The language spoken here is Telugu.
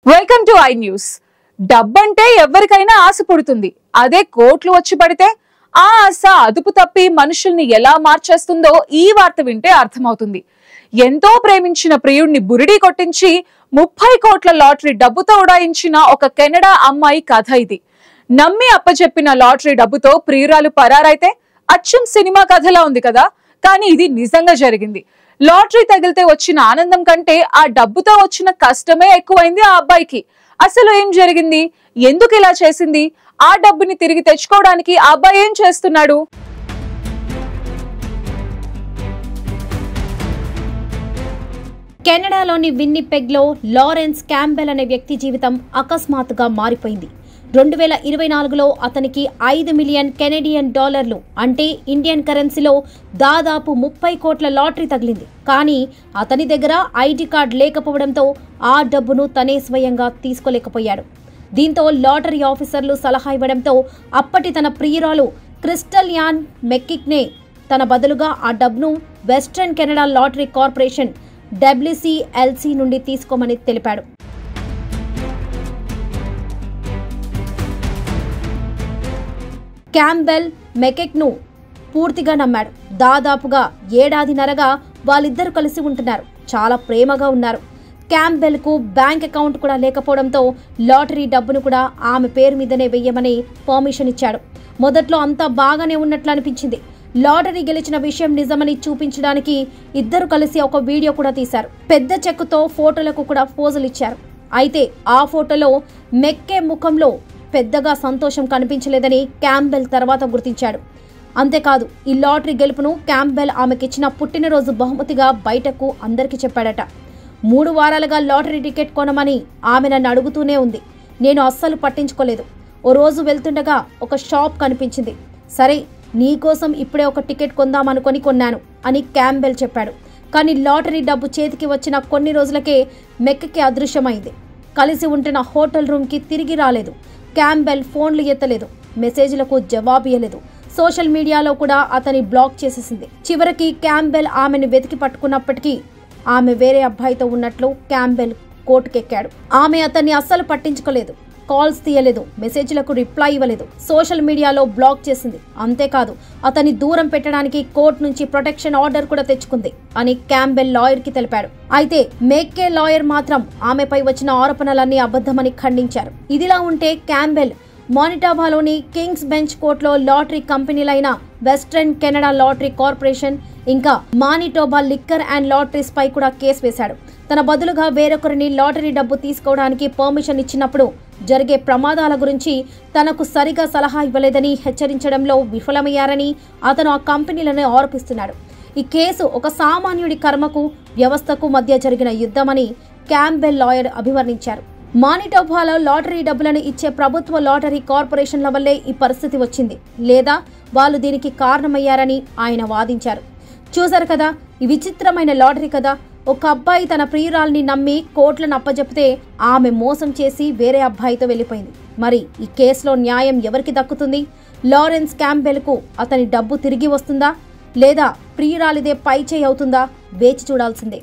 Welcome to I news. డబ్బంటే ఎవరికైనా ఆశ పుడుతుంది. అదే కోట్లు వచ్చి పడితే ఆ ఆశ అదుపు తప్పి మనుషుల్ని ఎలా మార్చేస్తుందో ఈ వార్త వింటే అర్థమవుతుంది. ఎంతో ప్రేమించిన ప్రియుడిని బురిడి కొట్టించి 30 కోట్ల లాటరీ డబ్బుతో ఉడాయించిన ఒక కెనడా అమ్మాయి కథ ఇది. నమ్మి అప్పచెప్పిన లాటరీ డబ్బుతో ప్రియురాలు పరారైతే అచ్చం సినిమా కథలా ఉంది కదా. కానీ ఇది నిజంగా జరిగింది. లాటరీ తగిలితే వచ్చిన ఆనందం కంటే ఆ డబ్బుతో వచ్చిన కష్టమే ఎక్కువైంది ఆ అబ్బాయికి. అసలు ఏం జరిగింది, ఎందుకు ఇలా చేసింది, ఆ డబ్బుని తిరిగి తెచ్చుకోవడానికి ఆ అబ్బాయి ఏం చేస్తున్నాడు? కెనడాలోని విన్నిపెగ్లో లారెన్స్ క్యాంబెల్ అనే వ్యక్తి జీవితం అకస్మాత్తుగా మారిపోయింది. 2024లో అతనికి 5 మిలియన్ కెనడియన్ డాలర్లు అంటే ఇండియన్ కరెన్సీలో దాదాపు 30 కోట్ల లాటరీ తగిలింది. కానీ అతని దగ్గర ఐడి కార్డ్ లేకపోవడంతో ఆ డబ్బును తనే స్వయంగా తీసుకోలేకపోయాడు. దీంతో లాటరీ ఆఫీసర్లు సలహా ఇవ్వడంతో అప్పటి తన ప్రియురాలు క్రిస్టల్ యాన్ మెక్కిక్నే తన బదులుగా ఆ డబ్బును western Canada lottery corporation WCLC నుండి తీసుకోమని తెలిపాడు. క్యాంబెల్ మెకెక్ను పూర్తిగా నమ్మాడు. దాదాపుగా ఏడాదిన్నరగా వాళ్ళిద్దరూ కలిసి ఉంటున్నారు. చాలా ప్రేమగా ఉన్నారు. క్యాంబెల్కు బ్యాంక్ అకౌంట్ కూడా లేకపోవడంతో లాటరీ డబ్బును కూడా ఆమె పేరు మీదనే వెయ్యమని పర్మిషన్ ఇచ్చాడు. మొదట్లో అంతా బాగానే ఉన్నట్లు అనిపించింది. లాటరీ గెలిచిన విషయం నిజమని చూపించడానికి ఇద్దరు కలిసి ఒక వీడియో కూడా తీశారు. పెద్ద చెక్కుతో ఫోటోలకు కూడా పోజులు ఇచ్చారు. అయితే ఆ ఫోటోలో మెక్కే ముఖంలో పెద్దగా సంతోషం కనిపించలేదని క్యాంబెల్ తర్వాత గుర్తించాడు. అంతేకాదు, ఈ లాటరీ గెలుపును క్యాంబెల్ ఆమెకిచ్చిన పుట్టినరోజు బహుమతిగా బయటకు అందరికీ చెప్పాడట. 3 వారాలుగా లాటరీ టికెట్ కొనమని ఆమె నన్ను అడుగుతూనే ఉంది. నేను అస్సలు పట్టించుకోలేదు. ఓ రోజు వెళ్తుండగా ఒక షాప్ కనిపించింది. సరే, నీకోసం ఇప్పుడే ఒక టికెట్ కొందామనుకొని కొన్నాను అని క్యాంబెల్ చెప్పాడు. కానీ లాటరీ డబ్బు చేతికి వచ్చిన కొన్ని రోజులకే మెక్కి అదృశ్యమైంది. కలిసి ఉంటున్న హోటల్ రూమ్కి తిరిగి రాలేదు. క్యాంబెల్ ఫోన్లు ఎత్తలేదు, మెసేజ్లకు జవాబు ఇవ్వలేదు. సోషల్ మీడియాలో కూడా అతని బ్లాక్ చేసేసింది. చివరికి క్యాంబెల్ ఆమెను వెతికి పట్టుకున్నప్పటికీ ఆమె వేరే అబ్బాయితో ఉన్నట్లు క్యాంబెల్ కోర్టుకెక్కాడు. ఆమె అతన్ని అస్సలు పట్టించుకోలేదు, కాల్స్ తీయలేదు, మెసేజ్లకు రిప్లై ఇవ్వలేదు, సోషల్ మీడియాలో బ్లాక్ చేసింది. అంతేకాదు, అతన్ని దూరం పెట్టడానికి కోర్టు నుంచి ప్రొటెక్షన్ ఆర్డర్ కూడా తెచ్చుకుంది అని క్యాంబెల్ లాయర్కి తెలిపాడు. అయితే మెక్కే లాయర్ మాత్రం ఆమెపై వచ్చిన ఆరోపణలన్నీ అబద్ధమని ఖండించారు. ఇదిలా ఉంటే క్యాంబెల్ మానిటోబాలోని కింగ్స్ బెంచ్ కోర్టులో లాటరీ కంపెనీలైన వెస్ట్రన్ కెనడా లాటరీ కార్పొరేషన్ ఇంకా మానిటోబా లిక్కర్ అండ్ లాటరీస్ పై కూడా కేసు వేశాడు. తన బదులుగా వేరొకరిని లాటరీ డబ్బు తీసుకోవడానికి పర్మిషన్ ఇచ్చినప్పుడు జరిగే ప్రమాదాల గురించి తనకు సరిగా సలహా ఇవ్వలేదని హెచ్చరించడంలో విఫలమయ్యారని అతను ఆ కంపెనీలను ఆరోపిస్తున్నాడు. ఈ కేసు ఒక సామాన్యుడి కర్మకు వ్యవస్థకు మధ్య జరిగిన యుద్ధమని క్యాంబెల్ లాయర్ అభివర్ణించారు. మానిటోబాలో లాటరీ డబ్బులను ఇచ్చే ప్రభుత్వ లాటరీ కార్పొరేషన్ల వల్లే ఈ పరిస్థితి వచ్చింది, లేదా వాళ్ళు దీనికి కారణమయ్యారని ఆయన వాదించారు. చూశారు కదా, ఈ విచిత్రమైన లాటరీ కదా. ఒక అబ్బాయి తన ప్రియురాల్ని నమ్మి కోట్లను అప్పజెపితే ఆమె మోసం చేసి వేరే అబ్బాయితో వెళ్ళిపోయింది. మరి ఈ కేసులో న్యాయం ఎవరికి దక్కుతుంది? లారెన్స్ క్యాంబెల్కు అతని డబ్బు తిరిగి వస్తుందా, లేదా ప్రియురాలిదే పై చేయి అవుతుందా? వేచి చూడాల్సిందే.